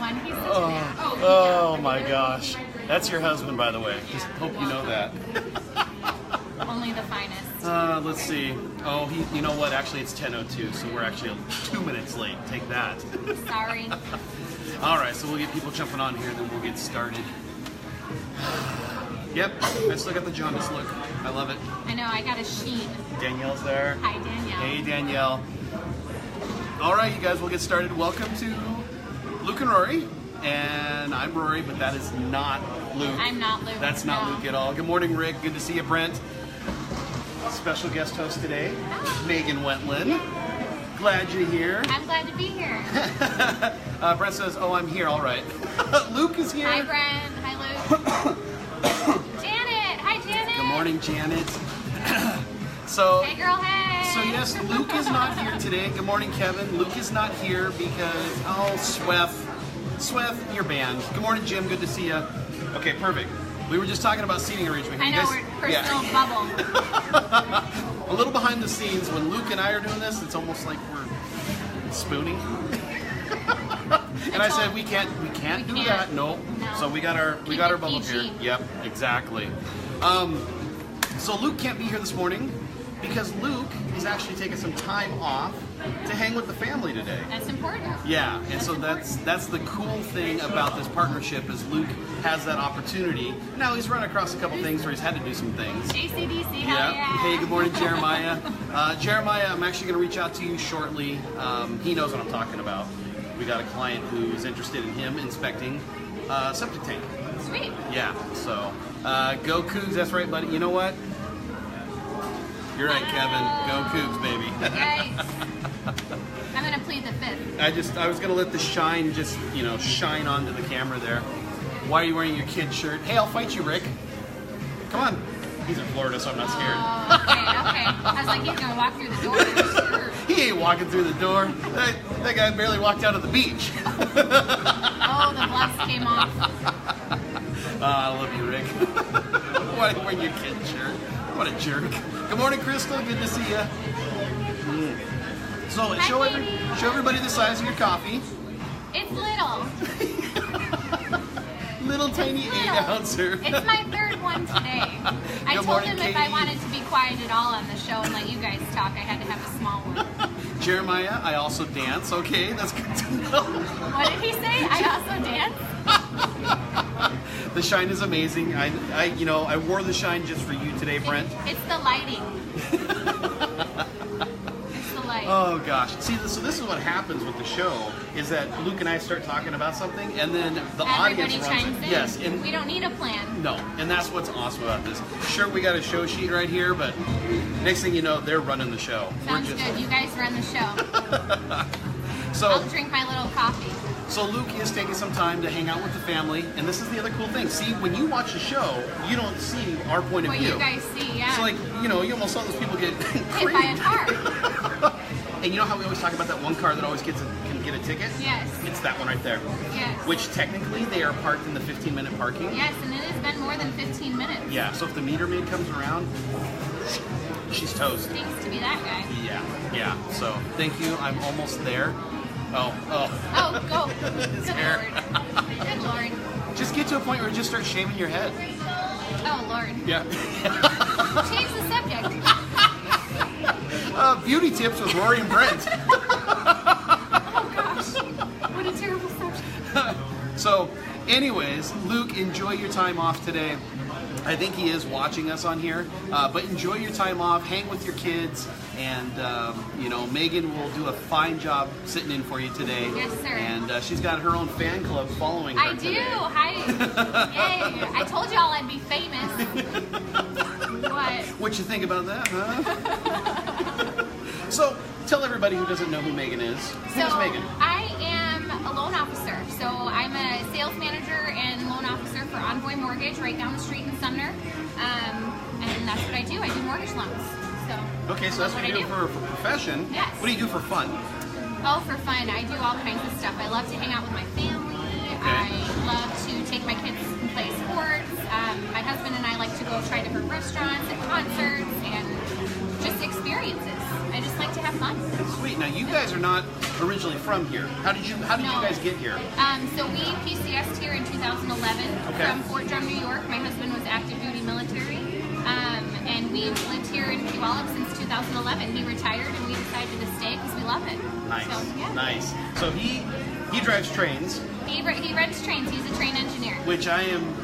one. He's such an ass. Oh my gosh. That's your husband, by the way. Just hope you know that. Only the finest. Let's see. Oh, you know what? Actually, it's 10:02, so we're actually 2 minutes late. Take that. Sorry. All right, so we'll get people jumping on here, then we'll get started. Yep, I still got the jaundice look. I love it. I know, I got a sheen. Danielle's there. Hi, Danielle. Hey, Danielle. All right, you guys, we'll get started. Welcome to Luke and Rory. And I'm Rory, but that is not Luke. I'm not Luke. That's not no. Luke at all. Good morning, Rick. Good to see you, Brent. Special guest host today, Megan Wendtland. Glad you're here. I'm glad to be here. Brent says, oh, I'm here. All right. Luke is here. Hi, Brent. Hi, Luke. Janet. Hi, Janet. Good morning, Janet. So, hey, girl. Hey. So, yes, Luke is not here today. Good morning, Kevin. Luke is not here because, Sweth, you're banned. Good morning, Jim. Good to see you. Okay, perfect. We were just talking about seating arrangement. I know, we're personal bubble. A little behind the scenes, when Luke and I are doing this, it's almost like we're spooning. And I said we can't do that. No. So we got our bubble PG. here. Yep, exactly. So Luke can't be here this morning because Luke is actually taking some time off to hang with the family today. That's important. Yeah, and so that's the cool thing about this partnership is Luke has that opportunity. Now he's run across a couple things where he's had to do some things. ACDC, hell yeah. Hey, good morning, Jeremiah. Jeremiah, I'm actually going to reach out to you shortly. He knows what I'm talking about. We got a client who's interested in him inspecting septic tank. Sweet. Yeah, so go Cougs, that's right, buddy. You know what? You're right, Kevin. Go Cougs, baby. Yikes. I'm gonna plead the fifth. I was gonna let the shine just, shine onto the camera there. Why are you wearing your kid shirt? Hey, I'll fight you, Rick. Come on. He's in Florida, so I'm not scared. Oh, okay. I was like, he's gonna walk through the door. Sure. He ain't walking through the door. That guy barely walked out of the beach. Oh, the gloves came off. I love you, Rick. Why are you wearing your kid shirt? What a jerk. Good morning, Crystal. Good to see you. So, Hi, show baby. everybody the size of your coffee. It's little. Little tiny 8-ouncer. It's my third one today. I told him if I wanted to be quiet at all on the show and let you guys talk, I had to have a small one. Jeremiah, I also dance. Okay, that's good to know. What did he say? I also dance? The shine is amazing. I wore the shine just for you today, Brent. It's the lighting. It's the light. Oh gosh. See, so this is what happens with the show is that Luke and I start talking about something, and then the audience runs chimes it. in. Yes, and we don't need a plan. no, and that's what's awesome about this. Sure, we got a show sheet right here, but next thing you know, they're running the show. Sounds good. You guys run the show. So I'll drink my little coffee. So Luke is taking some time to hang out with the family, and this is the other cool thing. See, when you watch the show, you don't see our point of What view. you guys see, yeah. So like, you almost saw those people get hit by a car. And you know how we always talk about that one car that always can get a ticket? Yes. It's that one right there. Yes. Which technically they are parked in the 15-minute parking. Yes, and it has been more than 15 minutes. Yeah, so if the meter maid comes around, she's toast. Thanks to be that guy. Yeah. So thank you. I'm almost there. Oh, go. His Good hair. Lord. Good Lord. Just get to a point where you just start shaving your head. Oh, Lord. Yeah. Change the subject. Beauty tips with Rory and Brent. Oh, gosh. What a terrible subject. So, anyways, Luke, enjoy your time off today. I think he is watching us on here, but enjoy your time off, hang with your kids, and Megan will do a fine job sitting in for you today. Yes, sir. And she's got her own fan club following her today. Hi. Yay. I told y'all I'd be famous. What? What you think about that, huh? So, tell everybody who doesn't know who Megan is. Who's Megan? I am a loan officer. So I'm a sales manager and loan officer for Envoy Mortgage right down the street in Sumner. And that's what I do. I do mortgage loans. Okay, so that's what you do for profession. Yes. What do you do for fun? Oh, for fun. I do all kinds of stuff. I love to hang out with my family. Okay. I love to take my kids and play sports. My husband and I like to go try different restaurants and concerts and just experiences. I just like to have fun. Sweet. Now, you guys are not originally from here. How did you guys get here? So we PCS'd here in 2011 from Fort Drum, New York. My husband was active duty military, and we've lived here in Puyallup since 2011. He retired, and we decided to stay because we love it. Nice, so, yeah. Nice. So he drives trains. He runs trains. He's a train engineer. Which I am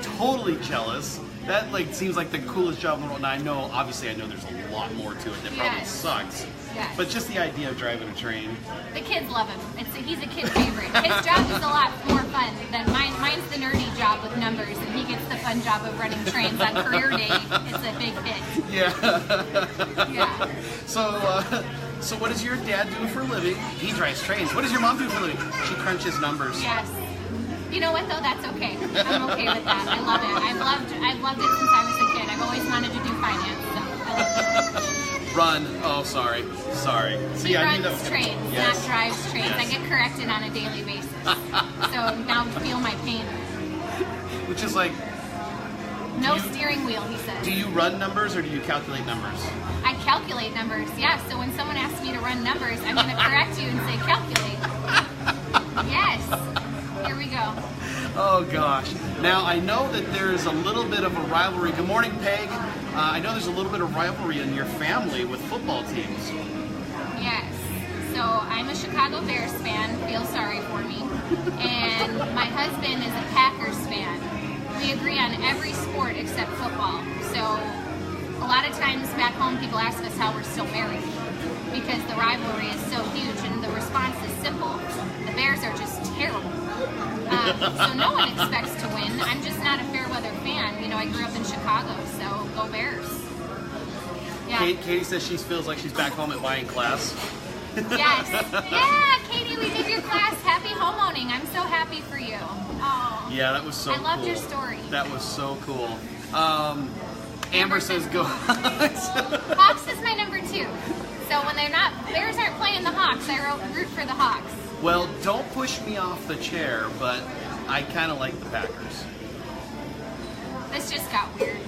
totally jealous. That seems like the coolest job in the world. And I know there's a lot more to it that probably sucks. Yes. But just the idea of driving a train. The kids love him. He's a kid favorite. His job is a lot more fun than mine. Mine's the nerdy job with numbers, and he gets the fun job of running trains on career day. It's a big hit. Yeah. Yeah. So what does your dad do for a living? He drives trains. What does your mom do for a living? She crunches numbers. Yes. You know what though? That's okay. I'm okay with that. I love it. I've loved it since I was a kid. I've always wanted to do finance, so I love it. Run. Oh, sorry. See, he I runs knew that was trains, yes. not drives trains. Yes. I get corrected on a daily basis. So now feel my pain. Which is like... No steering wheel, he says. Do you run numbers or do you calculate numbers? I calculate numbers, yeah. So when someone asks me to run numbers, I'm going to correct you and say calculate. Yes. Here we go. Oh gosh. Now I know that there's a little bit of a rivalry. Good morning, Peg. I know there's a little bit of rivalry in your family with football teams. Yes. So I'm a Chicago Bears fan. Feel sorry for me. And my husband is a Packers fan. We agree on every sport except football. So a lot of times back home people ask us how we're still married because the rivalry is so huge and the response is simple. The Bears are just terrible. So no one expects to win. I'm just not a fair weather fan. You know, I grew up in Chicago, so go Bears. Yeah. Katie says she feels like she's back home at buying class. Yes. Yeah, Katie, we did your class. Happy homeowning. I'm so happy for you. Oh. Yeah, that was so cool. I loved your story. That was so cool. Amber says go Hawks. Hawks is my number 2. So when Bears aren't playing the Hawks, I root for the Hawks. Well, don't push me off the chair, but I kind of like the Packers. This just got weird.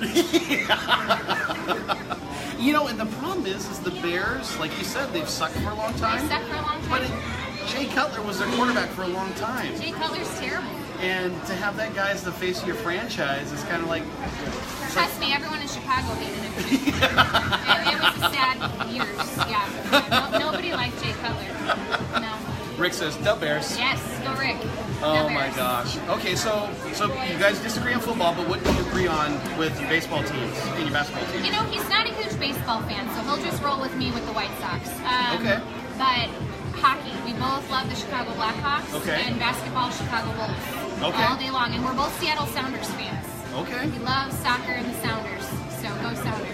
You know, and the problem is the Bears, like you said, they've sucked for a long time. They've sucked for a long time. But Jay Cutler was their quarterback for a long time. Jay Cutler's terrible. And to have that guy as the face of your franchise is kind of like... Trust me, everyone in Chicago hated him. It was a sad years, yeah. Nobody liked Jay Cutler. No. Rick says, "The Bears." Yes, go Rick. Oh my gosh. Okay, so you guys disagree on football, but what do you agree on with your baseball teams and your basketball teams? You know, he's not a huge baseball fan, so he'll just roll with me with the White Sox. Okay. But hockey, we both love the Chicago Blackhawks. Okay. And basketball, Chicago Bulls. Okay. All day long, and we're both Seattle Sounders fans. Okay. We love soccer and the Sounders, so go Sounders.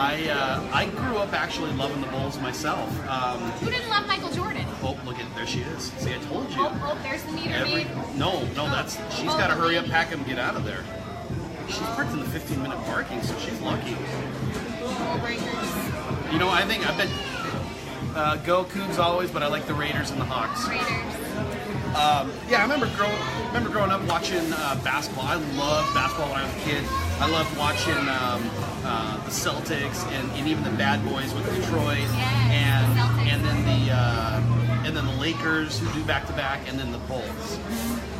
I grew up actually loving the Bulls myself. Who didn't love Michael Jordan? Oh, look at there she is. See, I told you. Oh, there's the meter maid. No, she's got to hurry up, pack him, get out of there. She's parked in the 15-minute parking, so she's lucky. You know, I bet go Cougs always, but I like the Raiders and the Hawks. Raiders. Yeah, I remember growing up watching basketball. I loved basketball when I was a kid. I loved watching the Celtics and even the Bad Boys with Detroit, and then the Lakers who do back-to-back, and then the Bulls,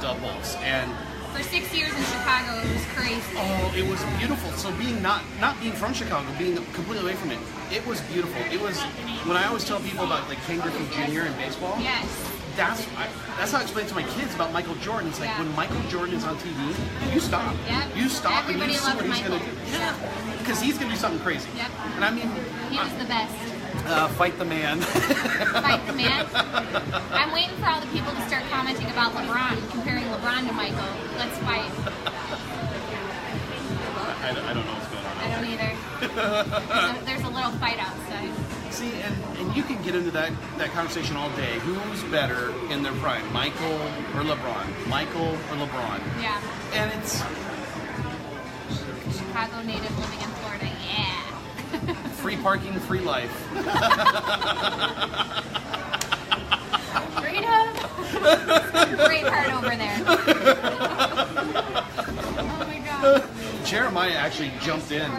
the Bulls. And for 6 years in Chicago, it was crazy. Oh, it was beautiful. So being not being from Chicago, being completely away from it, it was beautiful. It was when I always tell people about like Ken Griffey Jr. in baseball. Yes. That's how I explain to my kids about Michael Jordan. It's like when Michael Jordan is on TV, you stop. Yep. You stop Everybody and you see what he's Michael. going to do. Yeah. Because he's going to do something crazy. Yep. And I mean... He was the best. Fight the man. Fight the man? I'm waiting for all the people to start commenting about LeBron, comparing LeBron to Michael. Let's fight. I don't know what's going on. I don't either. There's a little fight outside. See, and you can get into that conversation all day. Who's better in their prime, Michael or LeBron? Michael or LeBron? Yeah. And it's... Chicago native living in Florida, yeah. Free parking, free life. Freedom! Great part over there. Oh my god. Jeremiah actually jumped in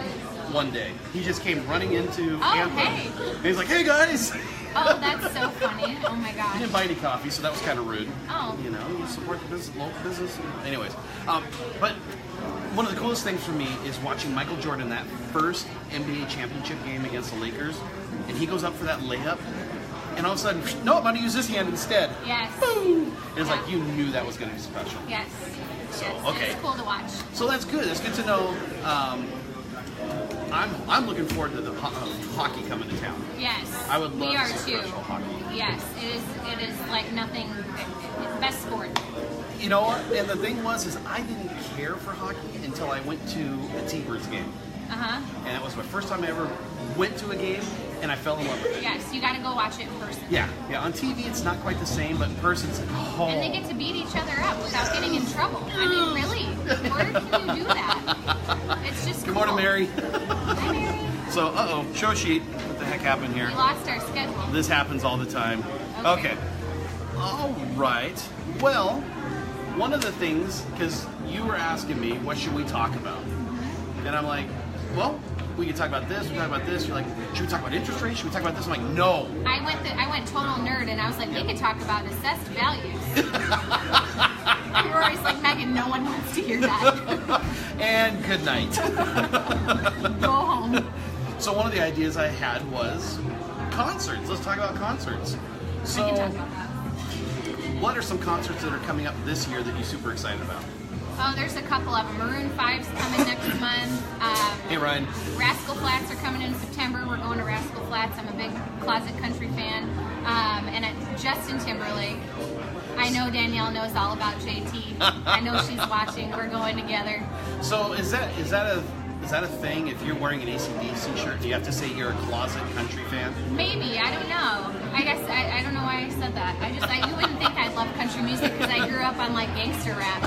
one day. He just came running into Anthem. Hey. And he's like, "Hey guys!" Oh, that's so funny. Oh my He gosh. didn't buy any coffee, so that was kind of rude. Oh. You know, you support the business, local business. Anyways, but one of the coolest things for me is watching Michael Jordan that first NBA championship game against the Lakers, and he goes up for that layup, and all of a sudden, no, I'm going to use this hand instead. Yes. Boom! And it's like you knew that was going to be special. Yes. So, yes. okay. It's cool to watch. So that's good. That's good to know. I'm looking forward to the hockey coming to town. Yes. I would love we are to see too. professional hockey. Yes, it is like nothing. It's best sport. You know what? And the thing is I didn't care for hockey until I went to a T-Birds game. And it was my first time I ever went to a game, and I fell in love with it. Yes, you got to go watch it in person. Yeah. On TV it's not quite the same, but in person it's like, oh. And they get to beat each other up without getting in trouble. I mean, really, where can you do that? It's just Good cool. morning, Mary. Hi, Mary. So, show sheet. What the heck happened here? We lost our schedule. This happens all the time. Okay. All right. Well, one of the things, because you were asking me, what should we talk about? And I'm like, well, we can talk about this, we can talk about this. You're like, should we talk about interest rates? Should we talk about this? I'm like, no. I went total nerd, and I was like, we could talk about assessed values. And Rory's like, Megan, no one wants to hear that. And good night. Go home. So one of the ideas I had was concerts. Let's talk about concerts. So, I can talk about that. what are some concerts that are coming up this year that you're super excited about? Oh, there's a couple of them. Maroon 5's coming next month. Hey, Ryan. Rascal Flatts are coming in September. We're going to Rascal Flatts. I'm a big Closet Country fan. And Justin Timberlake. I know Danielle knows all about JT. I know she's watching. We're going together. So is that a thing? If you're wearing an AC/DC shirt, do you have to say you're a Closet Country fan? Maybe. I don't know. I guess I don't know why I said that. You wouldn't think I love country music because I grew up on like gangster rap.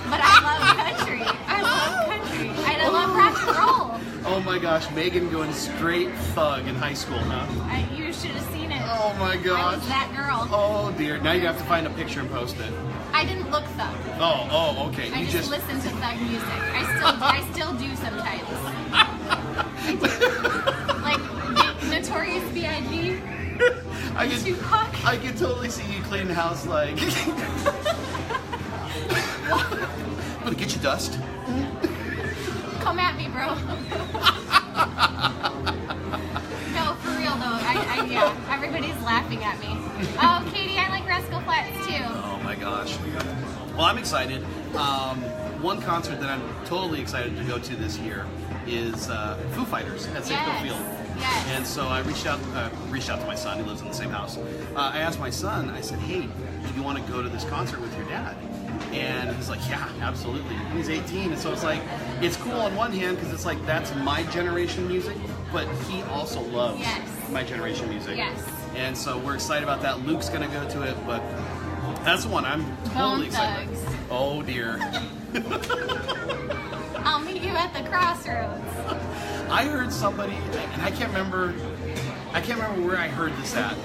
But I love country. I love country. And I love rock and roll. Oh my gosh, Megan going straight thug in high school, huh? You should have seen it. Oh my I gosh. was that girl. Oh dear. Now you have to find a picture and post it. I didn't look thug. Oh, okay. I just listen to thug music. I still do sometimes. Like Notorious B.I.G. Tupac. I can totally see you cleaning the house like. I'm gonna get you dust. Come at me, bro. No, for real though. Yeah, everybody's laughing at me. Oh, Katie, I like Rascal Flatts too. Oh my gosh. Well, I'm excited. One concert that I'm totally excited to go to this year is Foo Fighters at Safeco Field. Yes. And so I reached out to my son, who lives in the same house. I asked my son, I said, hey, do you want to go to this concert with your dad? And he's like, yeah, absolutely. He's 18, and so it's like, it's cool on one hand because it's like, that's my generation music, but he also loves my generation music. Yes. And so we're excited about that. Luke's going to go to it, but that's the one I'm totally excited about. Oh, dear. I'll meet you at the crossroads. I heard somebody, and I can't remember where I heard this at,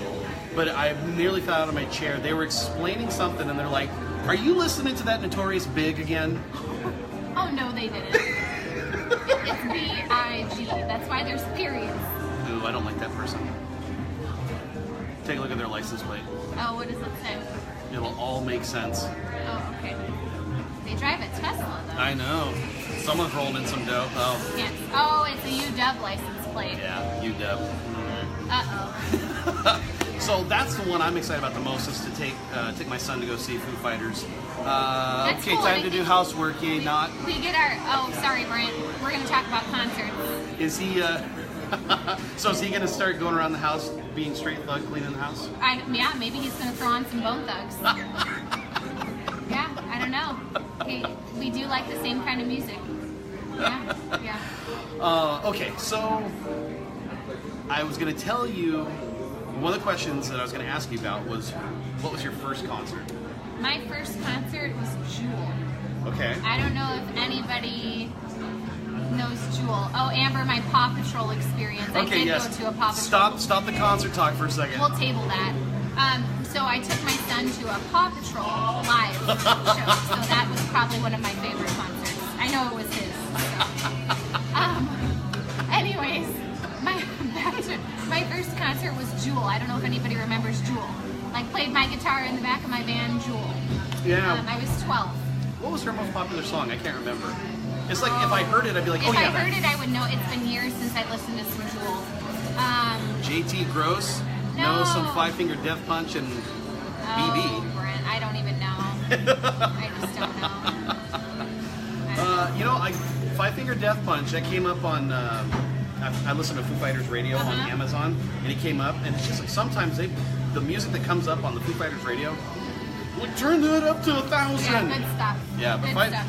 but I nearly fell out of my chair. They were explaining something, and they're like, are you listening to that Notorious Big again? Oh, no, they didn't. It's B-I-G. That's why there's periods. Ooh, I don't like that person. Take a look at their license plate. Oh, what does it say? It'll all make sense. Oh, okay. They drive a Tesla, though. I know. Someone's rolling in some dough. Oh. Yes. Oh, it's a UW license plate. Yeah, UW. Uh-oh. So that's the one I'm excited about the most, is to take my son to go see Foo Fighters. That's okay, cool. time to do housework. Yay, not. We get our. Oh, sorry, Brent. We're going to talk about concerts. Is he? So is he going to start going around the house being straight thug, cleaning the house? Yeah, maybe he's going to throw on some Bone Thugs. Yeah, I don't know. We do like the same kind of music. Yeah. Okay, so I was going to tell you, one of the questions that I was going to ask you about was, what was your first concert? My first concert was Jewel. Okay. I don't know if anybody knows Jewel. Oh, Amber, my Paw Patrol experience. Okay, I did yes. go to a Paw Patrol. Stop the concert talk for a second. We'll table that. So I took my son to a Paw Patrol live show. So that was probably one of my favorite concerts. I know it was his. Anyways, My first concert was Jewel. I don't know if anybody remembers Jewel. Like, played my guitar in the back of my van, Jewel. Yeah. I was 12. What was her most popular song? I can't remember. It's like if I heard it, I'd be like, oh if yeah. If I heard it, I would know. It's been years since I listened to some Jewel. JT Gross. No. Some Five Finger Death Punch and BB. Oh, Brent, I don't even know. I just don't know. You know, Five Finger Death Punch, that came up on, I listened to Foo Fighters radio on Amazon, and it came up, and it's just like sometimes the music that comes up on the Foo Fighters radio, like, turn that up to 1,000. Yeah, good stuff. Yeah, but good stuff.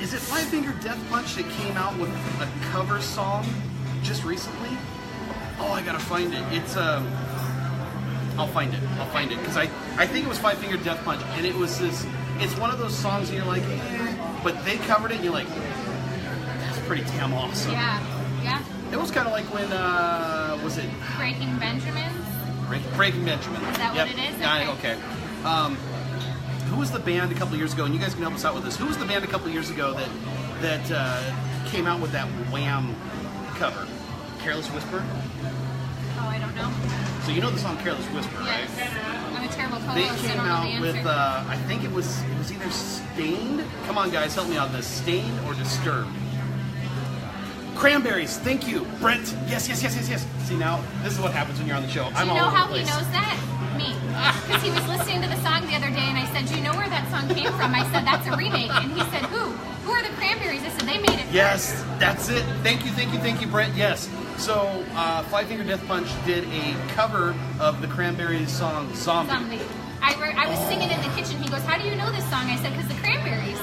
Is it Five Finger Death Punch that came out with a cover song just recently? Oh, I gotta find it. It's I'll find it because I think it was Five Finger Death Punch, and it was this. It's one of those songs and you're like, but they covered it and you're like, that's pretty damn awesome. Yeah. It was kind of like when was it Breaking Benjamins? Breaking Benjamin. Is that what it is? Okay. Who was the band a couple years ago? And you guys can help us out with this. Who was the band a couple years ago that came out with that Wham cover? Careless Whisper? Oh, I don't know. So you know the song Careless Whisper, right? Yes. I'm a terrible co-host. They I came don't know out the with, answer. I think it was either Stained. Come on, guys, help me out on this. Stained or Disturbed? Cranberries. Thank you, Brent. Yes. See, now this is what happens when you're on the show. Do I'm you all know over how the he place. knows that? Me. Because he was listening to the song the other day, and I said, "Do you know where that song came from?" I said, "That's a remake." And he said, "Who? Who are the Cranberries?" I said, "They made it." Yes, first." that's it. Thank you, Brent. Yes. So, Five Finger Death Punch did a cover of the Cranberries song "Zombie." Zombie. I was singing in the kitchen. He goes, "How do you know this song?" I said, "Because the Cranberries.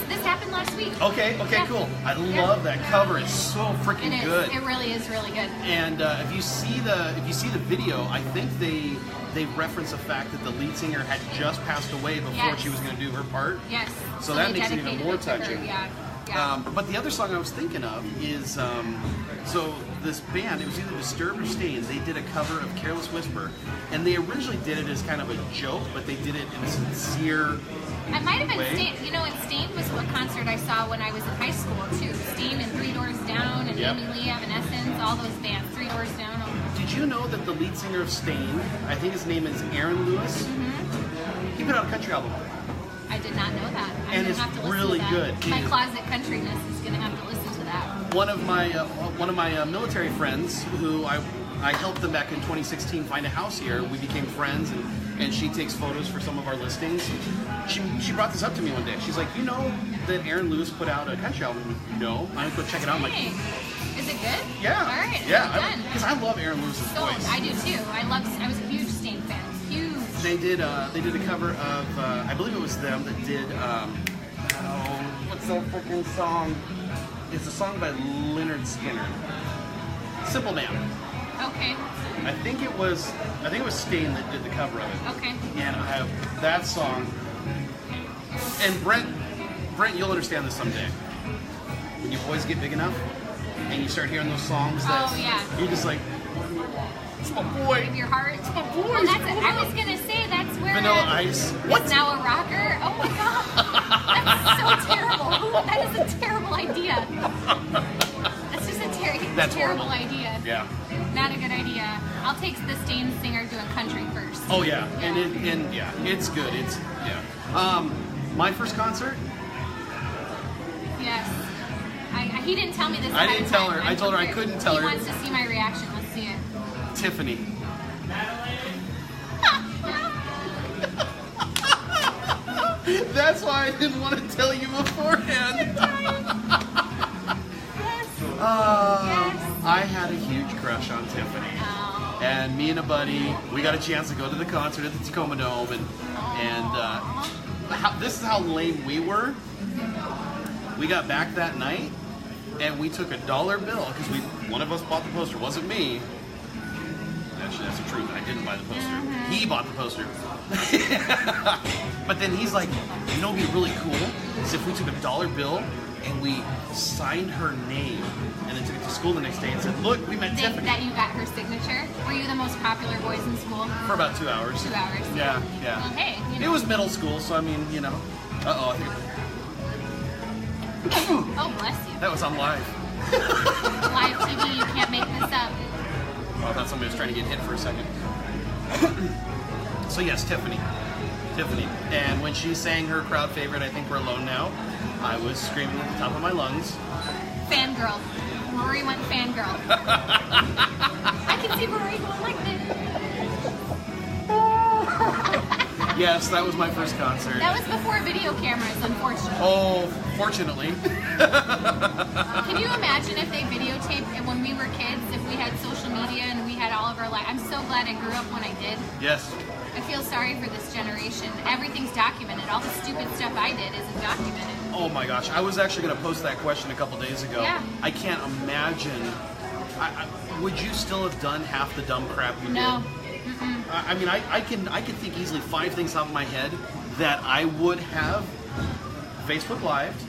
This happened last week." Okay, Yeah. cool. I love that cover. It's so freaking It is. good. It really is really good. And if you see the video, I think they reference the fact that the lead singer had just passed away before Yes. she was going to do her part. Yes. So that they makes it even dedicated more to her. touching. Yeah. But the other song I was thinking of is, so this band, it was either Disturbed or Stained, they did a cover of Careless Whisper, and they originally did it as kind of a joke, but they did it in a sincere I might have been way. Stained. You know, and Stained was a concert I saw when I was in high school too. Stained and Three Doors Down and Yep. Amy Lee, Evanescence, all those bands. Three Doors Down. Did you know that the lead singer of Stained, I think his name is Aaron Lewis, he put out a country album? I did not know that. I'm And gonna it's have to listen really to that. good. My It is. closet countryness is going to have to listen to that. One of my military friends, who I helped them back in 2016 find a house here. We became friends, and she takes photos for some of our listings. She brought this up to me one day. She's like, you know that Aaron Lewis put out a country album? No. I'm gonna go check it out. I'm like, Dang. Is it good? yeah, All right. yeah, Done. because I love Aaron Lewis's So voice. I do too. I was a huge Stained fan. Huge. They did a cover of I believe it was them that did what's that freaking song? It's a song by Leonard Skinner. Simple Man. Okay. I think it was Stain that did the cover of it. Okay. And I have that song. And Brent, you'll understand this someday. When your boys get big enough and you start hearing those songs that Oh, yeah. you're just like, it's my boy. With your heart. It's my boy. Well, that's it. I was gonna say that's where Vanilla Ice. What? It's now a rocker. Oh my god. That's so terrible. That is a terrible idea. That's just a That's terrible horrible. idea. Yeah. Not a good idea. I'll take the Stained singer doing country first. Oh yeah. And it's good. It's my first concert. Yes. He didn't tell me this. I ahead didn't of tell time. her. I told her I couldn't tell her. He wants to see my reaction. Let's see it. Tiffany. That's why I didn't want to tell you beforehand. I had a huge crush on Tiffany. Oh. And me and a buddy, we got a chance to go to the concert at the Tacoma Dome, and this is how lame we were. We got back that night, and we took $1 bill because one of us bought the poster. Wasn't me. Actually, that's the truth. I didn't buy the poster. He bought the poster. But then he's like, you know, what'd be really cool is if we took $1 bill and we signed her name, and then took it to school the next day and said, look, we met Tiffany. That you got her signature. Were you the most popular boys in school? For about 2 hours. 2 hours. Yeah. Well, hey, you know. It was middle school, so I mean, you know. Uh-oh, I think Oh, bless you. that was on live. Live TV, you can't make this up. I thought somebody was trying to get hit for a second. So yes, Tiffany. And when she sang her crowd favorite, I think We're Alone Now, I was screaming at the top of my lungs. Fangirl. Rory went fangirl. I can see Rory going like this. Yes, that was my first concert. That was before video cameras, unfortunately. Oh, fortunately. Can you imagine if they videotaped and when we were kids, if we had social media and we had all of our life? I'm so glad I grew up when I did. Yes. I feel sorry for this generation. Everything's documented. All the stupid stuff I did isn't documented. Oh my gosh, I was actually going to post that question a couple days ago. Yeah. I can't imagine. Would you still have done half the dumb crap you No. did? I mean, I can think easily 5 things off my head that I would have Facebook Lived,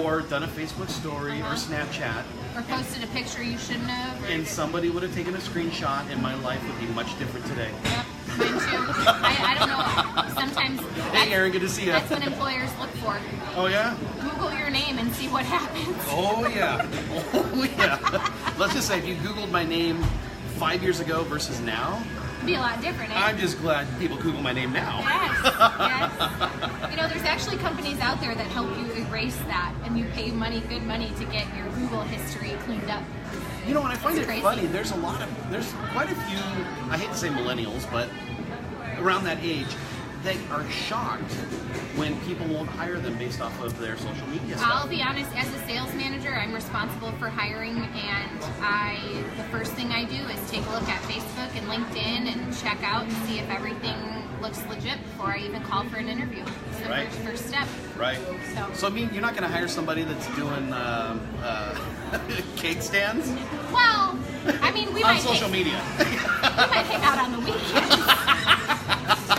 or done a Facebook story or Snapchat, or posted a picture you shouldn't have. And somebody would have taken a screenshot, and my life would be much different today. Yep, mine too. I don't know. Sometimes. Hey, Aaron, good to see you. That's what employers look for. Oh yeah. Google your name and see what happens. Oh yeah. Oh yeah. Let's just say if you Googled my name 5 years ago versus now. Be a lot different. Eh? I'm just glad people Google my name now. Yes, yes. You know, there's actually companies out there that help you erase that, and you pay good money to get your Google history cleaned up. You know, and I find it crazy. funny. There's quite a few. I hate to say millennials, but around that age, they are shocked when people won't hire them based off of their social media stuff. I'll be honest, as a sales manager, I'm responsible for hiring, and the first thing I do is take a look at Facebook and LinkedIn and check out and see if everything looks legit before I even call for an interview. It's the first step. Right. So I mean, you're not going to hire somebody that's doing cake stands? Well, I mean, we might on social media. We might hang out on the weekends.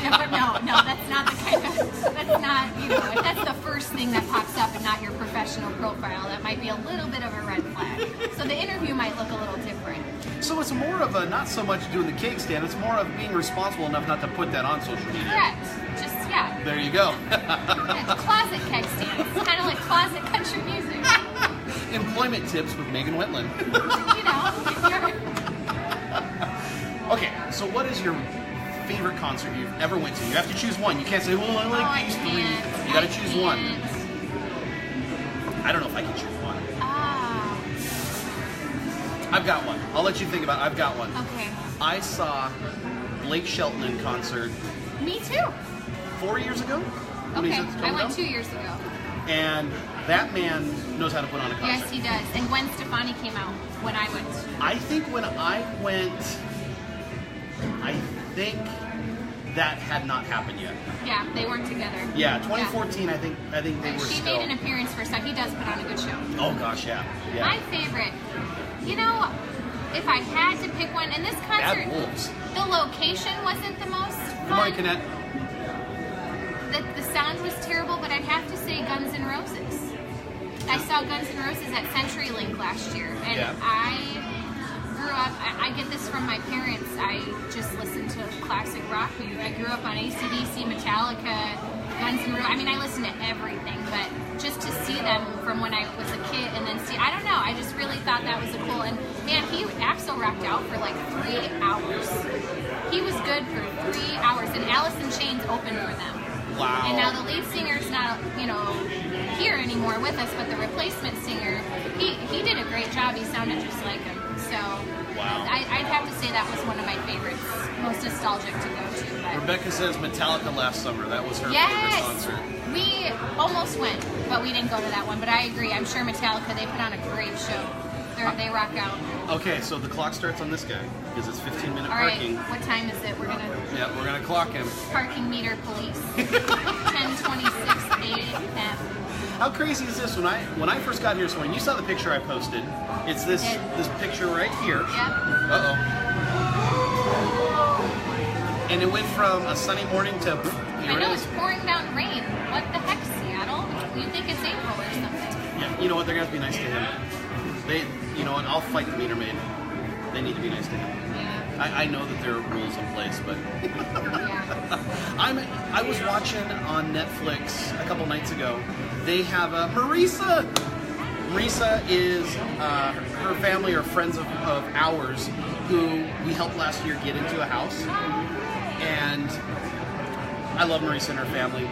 But no, that's not the kind of, that's not, you know, if that's the first thing that pops up and not your professional profile, that might be a little bit of a red flag. So the interview might look a little different. So it's more of a, not so much doing the cake stand, it's more of being responsible enough not to put that on social media. Correct. Just, yeah. There you go. It's closet keg stands. It's kind of like closet country music. Employment tips with Megan Wendtland. You know, if you're... Okay, so what is your favorite concert you've ever went to? You have to choose one. You can't say, well, I like these 3. You got to choose one. I don't know if I can choose one. I've got one. I'll let you think about it. I've got one. Okay. I saw Blake Shelton in concert. Me too. 4 years ago? Okay, I went 2 years ago. And that man knows how to put on a concert. Yes, he does. And Gwen Stefani came out when I went. I think when I went, I think that had not happened yet. Yeah, they weren't together. Yeah, 2014. Yeah. I think they were. She made an appearance for a second. He does put on a good show. Oh gosh, yeah. My favorite, you know, if I had to pick one, and this concert, Bad Wolves. The location wasn't the most fun. Good morning, Canette. The sound was terrible, but I'd have to say Guns N' Roses. I saw Guns N' Roses at CenturyLink last year, and I grew up, I get this from my parents, I just listened to classic rock music. I grew up on AC/DC, Metallica, Guns N' Roses. I mean, I listened to everything, but just to see them from when I was a kid and then see, I don't know, I just really thought that was a cool, and man, Axl rocked out for like 3 hours. He was good for 3 hours, and Alice in Chains opened for them. Wow. And now the lead singer's not, you know, here anymore with us, but the replacement singer, he did a great job. He sounded just like him. So I'd have to say that was one of my favorites, most nostalgic to go to. But. Rebecca says Metallica last summer. That was her favorite concert. We almost went, but we didn't go to that one. But I agree. I'm sure Metallica, they put on a great show. They rock out. Okay, so the clock starts on this guy because it's 15-minute parking. All right, what time is it? We're gonna clock him. Parking meter police. 10:26 a.m. How crazy is this? When I first got here this morning, you saw the picture I posted. It's this picture right here. Yep. Uh-oh. And it went from a sunny morning to I know it's pouring down rain. What the heck, Seattle? You think it's April or something? Yeah. You know what? They're gonna have to be nice to him. You know what? I'll fight the meter maid. They need to be nice to him. Yeah. I know that there are rules in place, but I was watching on Netflix a couple nights ago. They have a Marisa. Marisa is her family or friends of ours who we helped last year get into a house. And I love Marisa and her family.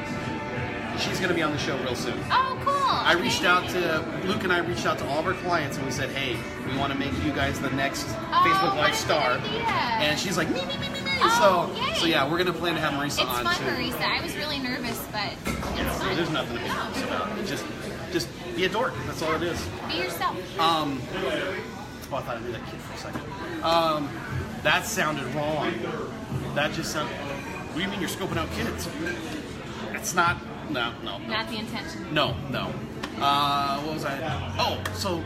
She's going to be on the show real soon. Oh, cool. Luke and I reached out to all of our clients and we said, hey, we want to make you guys the next Facebook Live star. And she's like, me. Oh, so yeah, we're going to plan to have Marisa it's on fun, too. Marisa. I was really nervous, but it's fun. There's nothing to be nervous about. Just be a dork. That's all it is. Be yourself. Oh, I thought I knew that kid for a second. That sounded wrong. That just sounded... What do you mean you're scoping out kids? It's not... No. Not the intention. No. What was I... Oh, so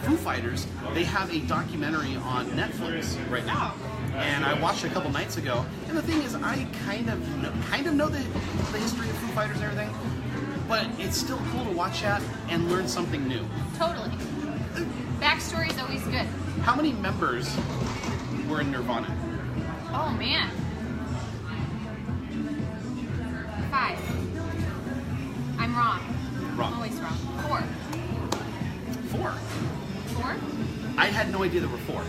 Foo Fighters, they have a documentary on Netflix right now. And I watched it a couple nights ago. And the thing is, I kind of know the history of Foo Fighters and everything. But it's still cool to watch that and learn something new. Totally. Backstory is always good. How many members were in Nirvana? Oh, man. 5. I'm wrong. Wrong. I'm always wrong. 4. 4. 4? I had no idea there were 4.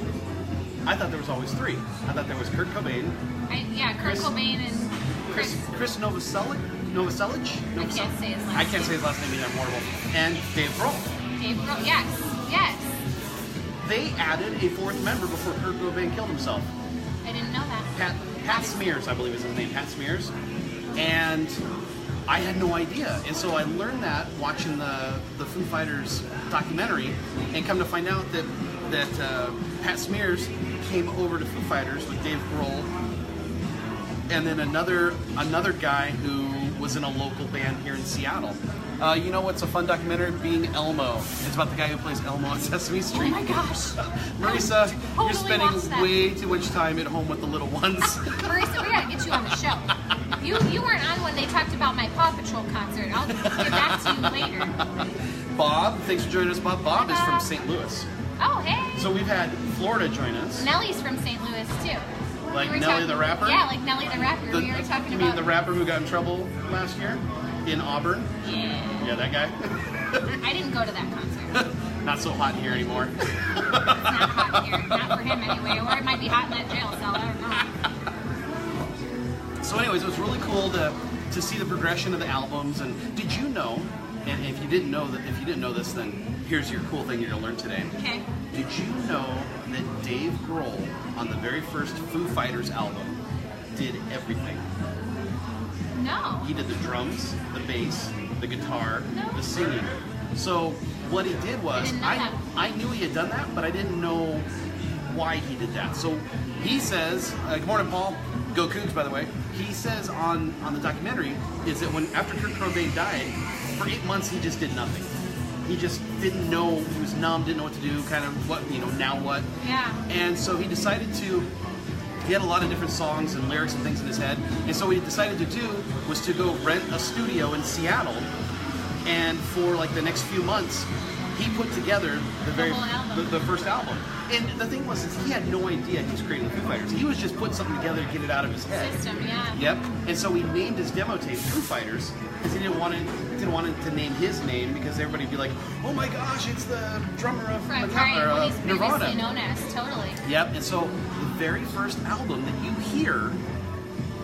I thought there was always 3. I thought there was Kurt Cobain. Kurt Cobain and Chris Novoselic? I can't say his last name. I can't say his last name either, I'm horrible. And Dave Grohl. Dave Grohl, yes. They added a 4th member before Kurt Cobain killed himself. I didn't know that. Pat Smears, I believe is his name, Pat Smears. And I had no idea. And so I learned that watching the Foo Fighters documentary, and come to find out that Pat Smears came over to Foo Fighters with Dave Grohl, and then another guy who was in a local band here in Seattle. You know what's a fun documentary? Being Elmo. It's about the guy who plays Elmo on Sesame Street. Oh my gosh. Marisa, Totally you're spending way too much time at home with the little ones. Marisa, we gotta get you on the show. You weren't on when they talked about my Paw Patrol concert. I'll get back to you later. Bob, thanks for joining us, Bob. Bob is from St. Louis. Oh, hey. So we've had Florida join us. Nellie's from St. Louis, too. Like Nelly the rapper? Yeah, like Nelly the rapper. We were talking about... You mean the rapper who got in trouble last year in Auburn? Yeah. Yeah, that guy? I didn't go to that concert. Not so hot here anymore. It's not hot here. Not for him anyway. Or it might be hot in that jail cell. I don't know. So anyways, it was really cool to see the progression of the albums. And did you know, and if you didn't know this, then here's your cool thing you're going to learn today. Okay. Did you know that Dave Grohl, on the very first Foo Fighters album, did everything? No. He did the drums, the bass, the guitar, the singing. So what he did was, I knew he had done that, but I didn't know why he did that. So he says, good morning, Paul. Go Cougs, by the way. He says on the documentary is that after Kurt Cobain died, for 8 months he just did nothing. He just didn't know, he was numb, didn't know what to do, kind of now what. Yeah. And so he decided he had a lot of different songs and lyrics and things in his head. And so what he decided to do was to go rent a studio in Seattle. And for like the next few months, he put together the first album. And the thing was, is he had no idea he was creating the Foo Fighters. He was just putting something together to get it out of his head. System, yeah. Yep. And so he named his demo tape Foo Fighters because he didn't want it to name his name because everybody would be like, oh my gosh, it's the drummer of what he's Nirvana. previously known as, totally. Yep. And so the very first album that you hear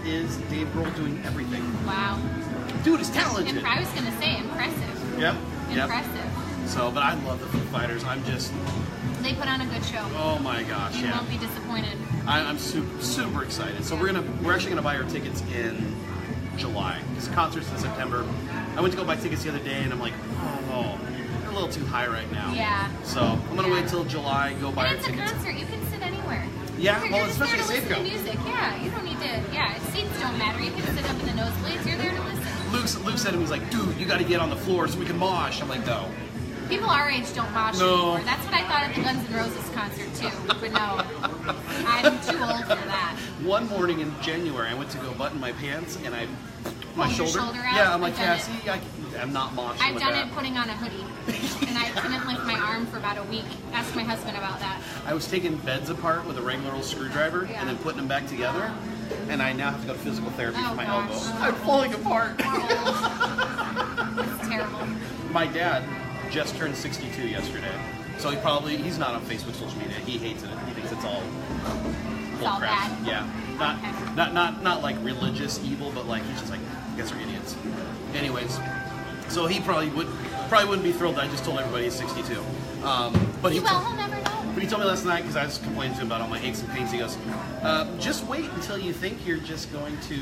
is Dave Grohl doing everything. Wow. Dude is talented. I was going to say impressive. Yep. Impressive. So, but I love the Foo Fighters. They put on a good show. Oh my gosh, You won't be disappointed. I'm super excited. So we're actually gonna buy our tickets in July. This concert's in September. I went to go buy tickets the other day, and I'm like, oh, they're a little too high right now. Yeah. So I'm gonna wait till July, go buy our It's a tickets. concert. You can sit anywhere. Yeah, You're well, just there especially to at listen to Safeco. music. Yeah, you don't need to. Yeah, seats don't matter. You can sit up in the nosebleeds. You're there to listen. Luke said to me, he's like, dude, you got to get on the floor so we can mosh. I'm like, no. People our age don't mosh anymore. That's what I thought at the Guns N' Roses concert too. But no, I'm too old for that. One morning in January, I went to go button my pants, and my shoulder. Out? Yeah, I'm like, yeah, see, I'm not moshing. I've with done that. it putting on a hoodie, and I couldn't lift my arm for about a week. Ask my husband about that. I was taking beds apart with a regular old screwdriver and then putting them back together, and I now have to go to physical therapy for my elbow. I'm falling apart. It's terrible. My dad just turned 62 yesterday. So he's not on Facebook, social media. He hates it. He thinks it's all all crap. bad. Yeah, not like religious evil, but like he's just like, you guys are idiots. Anyways, so he probably wouldn't be thrilled that I just told everybody he's 62. But he'll never know. But he told me last night, because I was complaining to him about all my aches and pains, he goes, just wait until you think you're just going to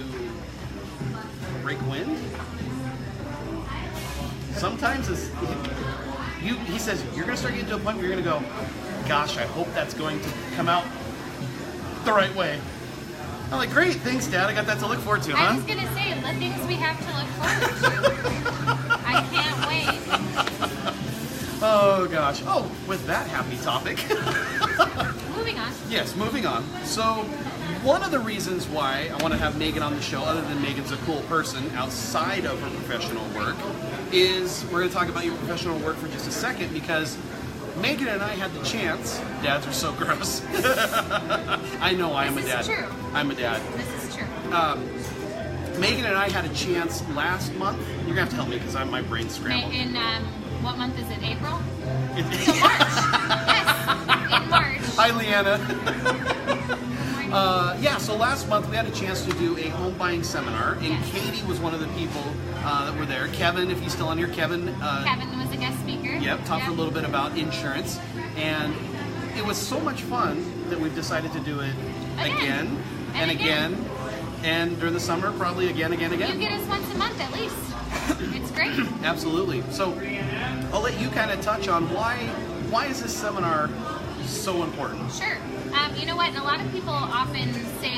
break wind. Sometimes he says, you're going to start getting to a point where you're going to go, gosh, I hope that's going to come out the right way. I'm like, great, thanks, Dad. I got that to look forward to, huh? I was going to say, the things we have to look forward to. I can't wait. Oh, gosh. Oh, with that happy topic. Moving on. Yes, moving on. So, one of the reasons why I want to have Megan on the show, other than Megan's a cool person outside of her professional work, is we're going to talk about your professional work for just a second, because Megan and I had the chance. Dads are so gross. I know I am a dad. This is true. I'm a dad. This is true. Megan and I had a chance last month. You're going to have to help me because my brain's scrambled. In, what month is it? April? It's So March. Yes, in March. Hi, Leanna. So last month we had a chance to do a home buying seminar, and Yes. Katie was one of the people that were there. Kevin, if he's still on here, Kevin was a guest speaker. talked a little bit about insurance, and it was so much fun that we've decided to do it again and again, and during the summer probably again. You get us once a month at least. It's great. Absolutely. So I'll let you kind of touch on why is this seminar so important? Sure. You know what? And a lot of people often say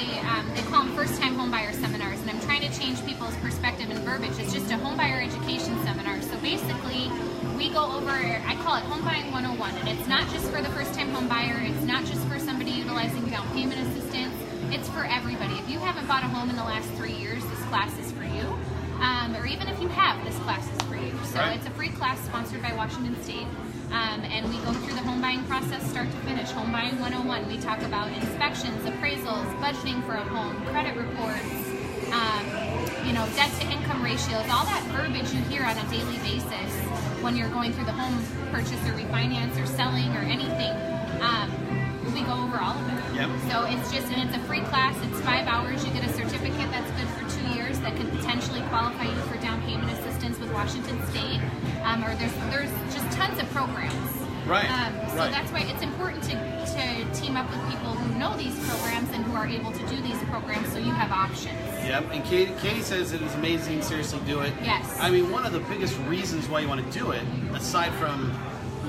they call them first-time homebuyer seminars, and I'm trying to change people's perspective and verbiage. It's just a homebuyer education seminar. So basically, we go over, I call it Home Buying 101, and it's not just for the first-time homebuyer. It's not just for somebody utilizing down payment assistance. It's for everybody. If you haven't bought a home in the last 3 years, this class is for you. Or even if you have, this class is for you. So It's a free class sponsored by Washington State. And we go through the home buying process start to finish. Home Buying 101. We talk about inspections, appraisals, budgeting for a home, credit reports, debt to income ratios, all that verbiage you hear on a daily basis when you're going through the home purchase or refinance or selling or anything. We go over all of it. Yep. So it's a free class. It's 5 hours. You get a certificate that's good for 2 years that could potentially qualify you for down payment assistance with Washington State. Or there's just tons of programs. Right. So that's why it's important to team up with people who know these programs and who are able to do these programs, so you have options. Yep. And Katie says it is amazing. Seriously, do it. Yes. I mean, one of the biggest reasons why you want to do it, aside from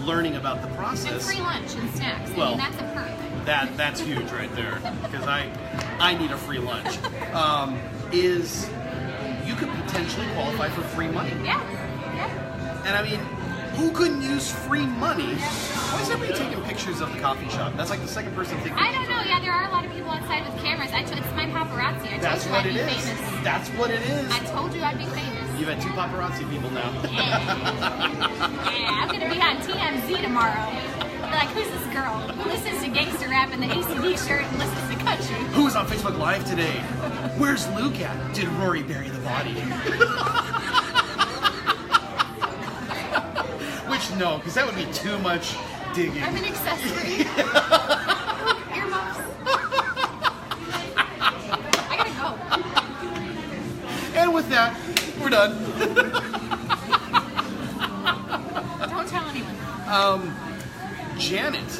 learning about the process, And free lunch and snacks. Well, I mean, that's a perk. That's huge right there, because I need a free lunch. Is you could potentially qualify for free money. Yeah. And I mean, who couldn't use free money? Why is everybody taking pictures of the coffee shop? That's like the second person taking pictures. I don't know. Yeah, there are a lot of people outside with cameras. It's my paparazzi. I That's told you what I'd it be is. famous. That's what it is. I told you I'd be famous. You've had 2 paparazzi people now. Yeah, I'm gonna be on TMZ tomorrow. They're like, who's this girl who listens to gangster rap in the ACD shirt and listens to country? Who's on Facebook Live today? Where's Luke at? Did Rory bury the body? Which, no, because that would be too much digging. I'm an accessory. Earmuffs. I gotta go. And with that, we're done. Don't tell anyone. Janet.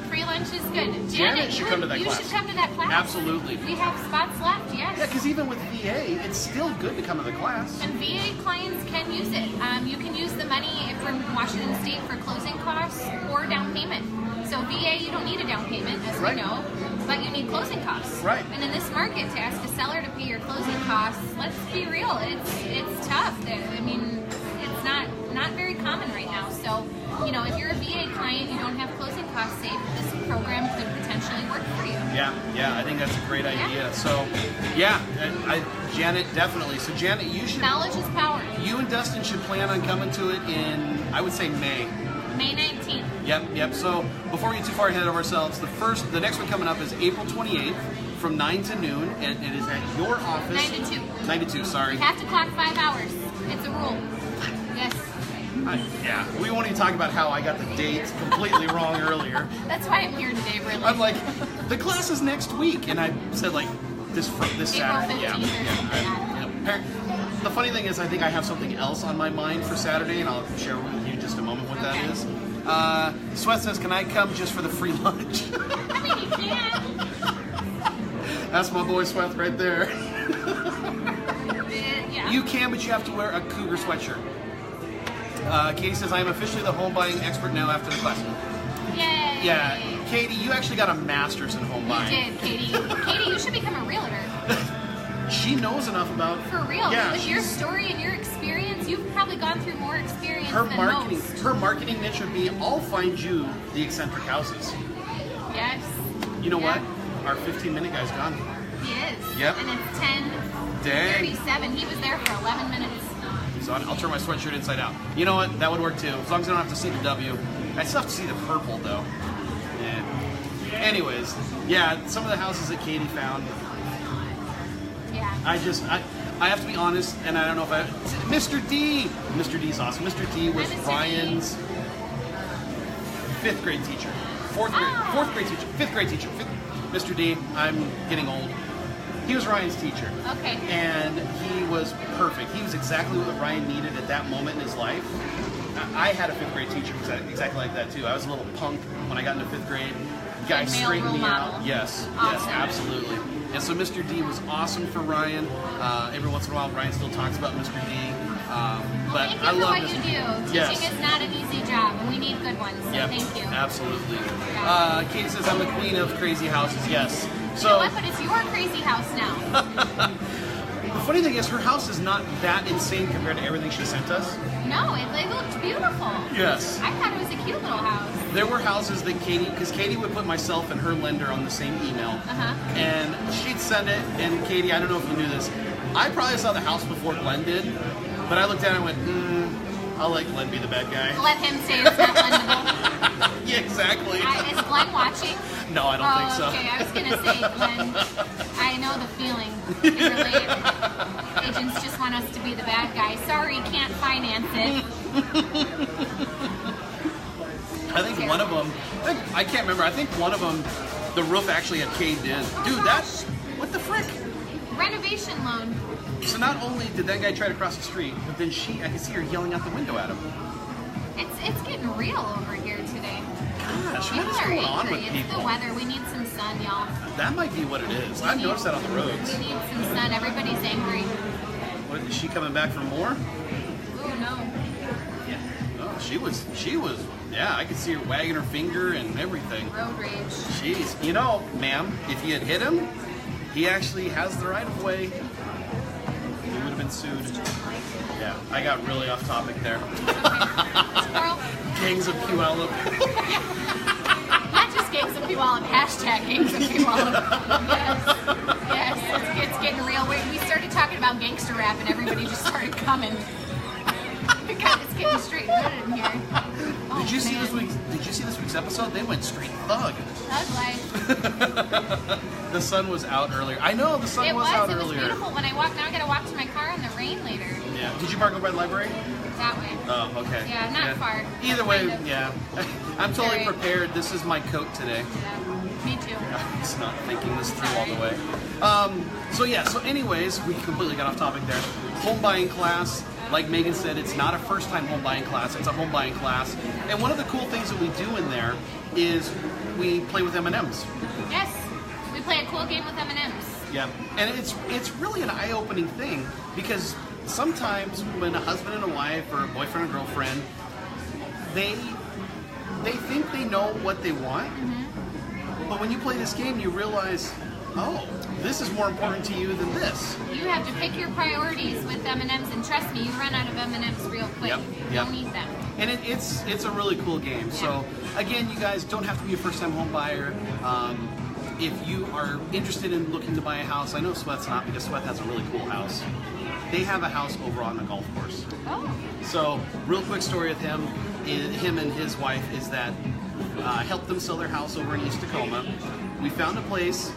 Free lunch is good. Janet should come to that class. You should come to that class. Absolutely. We have spots left, yes. Yeah, because even with VA, it's still good to come to the class. And VA clients can use it. You can use the money from Washington State for closing costs or down payment. So VA, you don't need a down payment, as we know, but you need closing costs. Right. And in this market, to ask a seller to pay your closing costs, let's be real, it's tough. I mean, it's not very common right now. So, if you're a VA client, you don't have closing costs saved, this program could potentially work for you. Yeah, I think that's a great idea. So, Janet, definitely. So, Janet, you should... Knowledge is power. You and Dustin should plan on coming to it in, I would say, May. May 19th. Yep. So, before we get too far ahead of ourselves, the next one coming up is April 28th from 9 to noon, and it is at your office. 9 to 2. 9 to 2, sorry. You have to clock 5 hours. It's a rule. Yes. Yeah, we won't even talk about how I got the dates completely wrong earlier. That's why I'm here today, really. I'm like, the class is next week, and I said like this Saturday. April 15th. The funny thing is, I think I have something else on my mind for Saturday, and I'll share with you in just a moment what that is. Sweat says, "Can I come just for the free lunch?" I mean, you can. That's my boy Sweat right there. Yeah. You can, but you have to wear a Cougar sweatshirt. Katie says, "I am officially the home buying expert now after the class." Yay. Yeah, Katie, you actually got a master's in home buying. You did, Katie. Katie, you should become a realtor. She knows enough about. For real. Yeah, With your story and your experience, you've probably gone through more experience her than marketing. most. Her marketing niche would be, "I'll find you the eccentric houses." Yes. You know Yeah. what? Our 15-minute guy's gone. He is. Yep. And it's 10:37. He was there for 11 minutes. So I'll turn my sweatshirt inside out. You know what? That would work too. As long as I don't have to see the W. I still have to see the purple though. Yeah. Anyways, yeah, some of the houses that Katie found. Yeah. I have to be honest, and I don't know if Mr. D. Mr. D's awesome. Mr. D was Hi, Mr. D. Ryan's 5th grade teacher. 4th grade teacher. 5th grade teacher. Mr. D, I'm getting old. He was Ryan's teacher. Okay. And he was perfect. He was exactly what Ryan needed at that moment in his life. I had a 5th grade teacher who was exactly like that too. I was a little punk when I got into 5th grade. Guy Good male straightened role me model. out. Yes, Awesome. yes, absolutely. And so Mr. D was awesome for Ryan. Every once in a while, Ryan still talks about Mr. D. But Thank you I for love what Mr. you do. Yes. Teaching is not an easy job, and we need good ones. So Yep, thank you. absolutely. Yeah. Katie says, "I'm the queen of crazy houses." Yes. You So know what? But it's your crazy house now. the funny thing is, her house is not that insane compared to everything she sent us. No, it looked beautiful. Yes. I thought it was a cute little house. There were houses that because Katie would put myself and her lender on the same email, and she'd send it. And Katie, I don't know if you knew this, I probably saw the house before Glenn did, but I looked at it and went, I'll let Glenn be the bad guy. Let him say it's not lendable. Yeah, exactly. Is Glenn watching? No, I don't think so. Okay, I was gonna say, Glenn, I know the feeling. You can relate. Agents just want us to be the bad guy. Sorry, can't finance it. I think one of them, I can't remember, I think one of them, the roof actually had caved in. Dude, that's, what the frick? Renovation loan. So not only did that guy try to cross the street, but then I could see her yelling out the window at him. It's getting real over here today. Gosh, People what is are going on angry. with It's people? the weather. We need some sun, y'all. That might be what it is. I've noticed that on the roads. We need some sun. Everybody's angry. What, is she coming back for more? Ooh, no. Yeah. Oh, she was, yeah, I could see her wagging her finger and everything. Road rage. Jeez. You know, ma'am, if you had hit him, he actually has the right of way. He would have been sued. Yeah, I got really off topic there. Squirrel. Gangs of Puyallup. Not just gangs of Puyallup, hashtag gangs of Puyallup. Yes, it's getting real. We started talking about gangster rap and everybody just started coming. God, it's getting straight good in here. Oh, Did you see man. this week's episode? They went straight thug. Thug life. The sun was out earlier. I know the sun It was out was earlier. beautiful when I walked. Now I gotta walk to my car in the rain later. Yeah. Did you park over by the library? That way. Oh, okay. Yeah, not far. Either way, Kind of. yeah. I'm totally Very. prepared. This is my coat today. Yeah, me too. It's not thinking this through all the way. So anyways, we completely got off topic there. Home buying class, like Megan said, it's not a first time home buying class, it's a home buying class. And one of the cool things that we do in there is we play with M&Ms. Yes, we play a cool game with M&Ms. Yeah. And it's really an eye-opening thing because sometimes when a husband and a wife or a boyfriend or girlfriend, they think they know what they want. But when you play this game, you realize, oh, this is more important to you than this. You have to pick your priorities with M&Ms, and trust me, you run out of M&Ms real quick. Yep, You yep. don't need them. And it's a really cool game. So again, you guys don't have to be a first-time home buyer. If you are interested in looking to buy a house, I know Sweat's not because Sweat has a really cool house. They have a house over on the golf course. Oh. So real quick story with him and his wife is that helped them sell their house over in East Tacoma. We found a place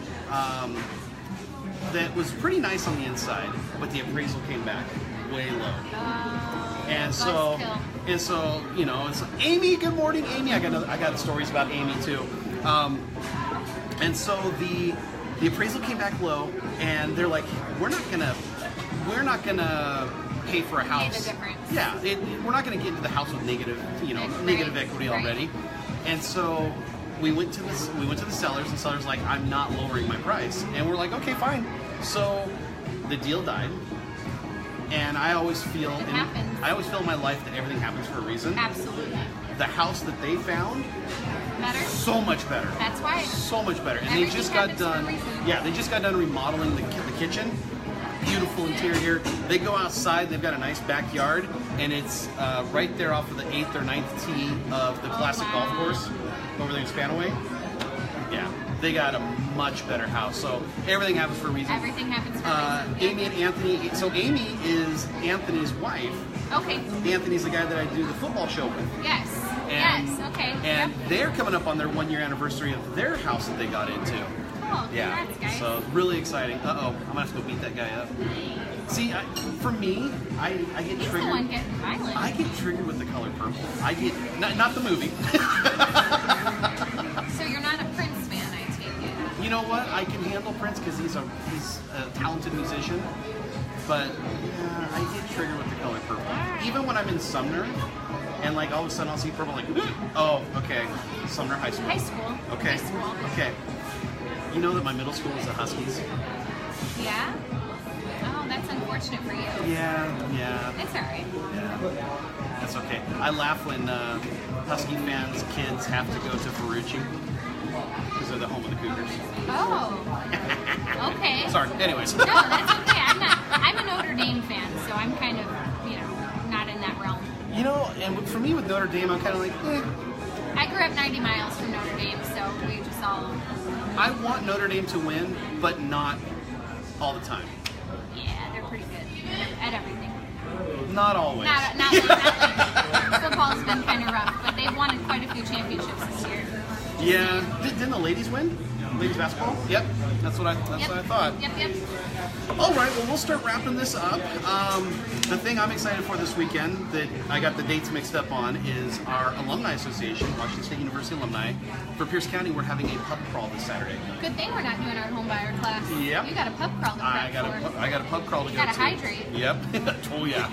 that was pretty nice on the inside, but the appraisal came back way low. And so Buzzkill. And so, you know, it's Amy, good morning, Amy. I got stories about Amy too. And so the appraisal came back low, and they're like, we're not gonna pay for a house. Pay the difference. Yeah, we're not gonna get into the house with negative equity already. And so we went to the sellers, and the sellers like, I'm not lowering my price, and we're like, okay, fine. So the deal died. And I always feel in my life that everything happens for a reason. Absolutely. The house that they found, better. So much better. That's why. So much better. And everything they just got done. For a reason. Yeah, they just got done remodeling the kitchen. Beautiful interior. They go outside. They've got a nice backyard, and it's right there off of the 8th or 9th tee of the classic golf course over there in Spanaway. Yeah. They got a much better house. So everything happens for a reason. Everything happens for a reason. Amy and Anthony. So Amy is Anthony's wife. Okay. Anthony's the guy that I do the football show with. Yes. And, yes. Okay. And they're coming up on their 1-year anniversary of their house that they got into. Cool. Yeah. Congrats, guys. So really exciting. I'm gonna have to go beat that guy up. See, for me, I get He's triggered. The one getting violent. I get triggered with the color purple. I get not the movie. So you're not a Prince fan, I take it. You know what? I can handle Prince because he's a talented musician. But yeah, I get triggered with the color purple. Even when I'm in Sumner, and like all of a sudden I'll see purple, like, oh, okay, Sumner High School. High school. Okay. High school. Okay. You know that my middle school was the Huskies. Yeah. Oh, that's unfortunate for you. Yeah. It's all right. Yeah. That's okay. I laugh when Husky fans' kids have to go to Ferrucci because they're the home of the Cougars. Oh. Okay. Sorry. Anyways. No, that's okay. I'm a Notre Dame fan, so I'm kind of, not in that realm. You know, and for me with Notre Dame, I'm kind of like, I grew up 90 miles from Notre Dame, so we just all... I want Notre Dame to win, but not all the time. Yeah, they're pretty good at everything. Not always. Not like football's been kind of rough, but they've won quite a few championships this year. Yeah. Didn't the ladies win? Ladies basketball? Yep. That's what I thought. Yep. All right, well, we'll start wrapping this up. The thing I'm excited for this weekend that I got the dates mixed up on is our Alumni Association, Washington State University Alumni. For Pierce County, we're having a pub crawl this Saturday. Good thing we're not doing our home buyer class. Yep. You got a pub crawl to prep I got a pub crawl to go to. Gotta hydrate. Yep. Oh, yeah.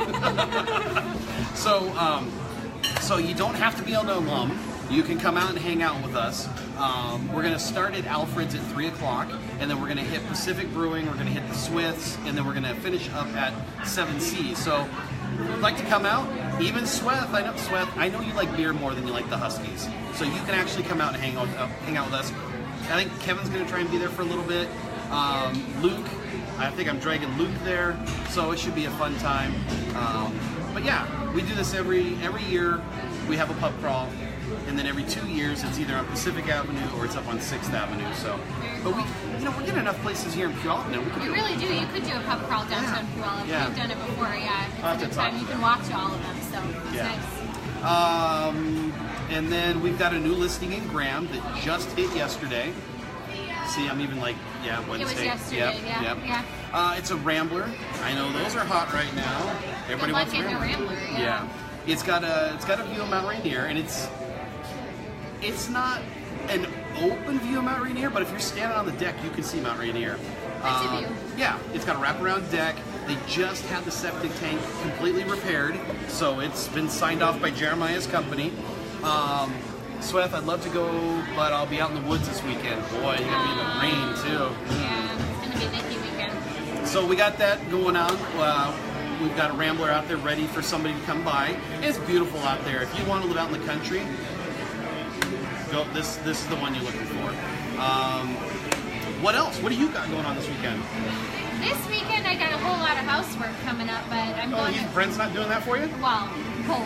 So you don't have to be an alum. You can come out and hang out with us. We're going to start at Alfred's at 3 o'clock, and then we're going to hit Pacific Brewing, we're going to hit the Swiths, and then we're going to finish up at 7Cs. So if you'd like to come out, even Sweth, I know you like beer more than you like the Huskies. So you can actually come out and hang out with us. I think Kevin's going to try and be there for a little bit. Luke, I think I'm dragging Luke there, so it should be a fun time. But yeah, we do this every year. We have a pub crawl. And then every 2 years, it's either on Pacific Avenue or it's up on 6th Avenue. So, but we're getting enough places here in Puyallup now. You really do. You could do a pub crawl downtown Puyallup. Yeah. We've done it before. Yeah, I'll it's have a to good time. talk You to can them. walk to all of them. So it's Yeah. nice. And then we've got a new listing in Graham that just hit yesterday. See, I'm even like, Wednesday. It was yesterday. Yep. Yeah. It's a Rambler. I know those are hot right now. Everybody wants a Good luck getting Rambler. a Rambler. Yeah. It's got a view of Mount Rainier, and it's not an open view of Mount Rainier, but if you're standing on the deck, you can see Mount Rainier. That's a view. Yeah, it's got a wraparound deck. They just had the septic tank completely repaired, so it's been signed off by Jeremiah's company. Sweth, I'd love to go, but I'll be out in the woods this weekend. Boy, you're going to be in the rain, too. Yeah, it's going to be a nicky weekend. So we got that going on. We've got a Rambler out there ready for somebody to come by. It's beautiful out there. If you want to live out in the country, go. This is the one you're looking for. What else? What do you got going on this weekend? This weekend I got a whole lot of housework coming up, but I'm going to... Brent's not doing that for you? Well, both.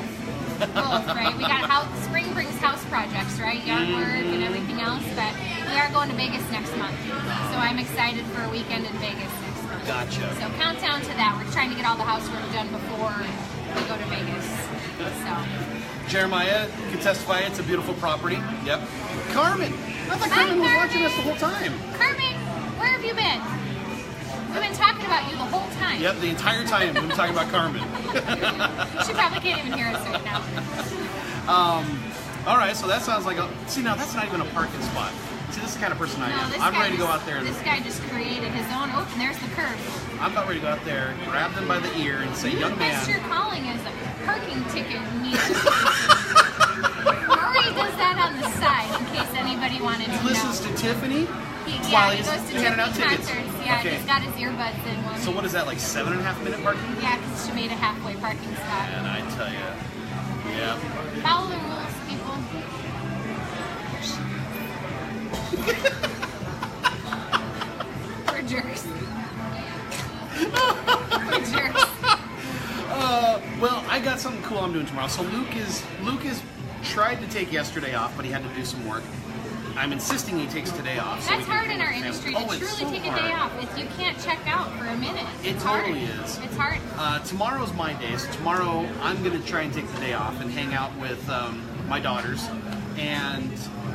Both, right? We got spring brings house projects, right? Yard work and everything else, but we are going to Vegas next month. So I'm excited for a weekend in Vegas next month. Gotcha. So count down to that. We're trying to get all the housework done before we go to Vegas. So Jeremiah can testify it's a beautiful property. Yep. Carmen! I thought Carmen was watching us the whole time. Carmen, where have you been? We've been talking about you the whole time. Yep, the entire time we've been talking about Carmen. She probably can't even hear us right now. All right, so that sounds like see, now that's not even a parking spot. See, this is the kind of person I am. I'm ready to go out there. This guy just created his own. Oh, and there's the curve. I'm about ready to go out there, grab them by the ear, and say, young man. That's your calling as a parking ticket meter. Rory does that on the side in case anybody wanted to know. He listens to Tiffany while he goes to handing out Tiffany tickets. concerts. Yeah, Okay. he's got his earbuds in one. So what is that, like 7.5 minute parking? Yeah, because she made a halfway parking spot. And I tell you, yeah. Follow the rules, people. We're jerks. We're jerks. Well, I got something cool I'm doing tomorrow. So Luke is tried to take yesterday off, but he had to do some work. I'm insisting he takes today off. That's hard in our industry to truly take a day off. If you can't check out for a minute. It totally is. It's hard. Tomorrow's my day, so tomorrow I'm going to try and take the day off and hang out with my daughters. And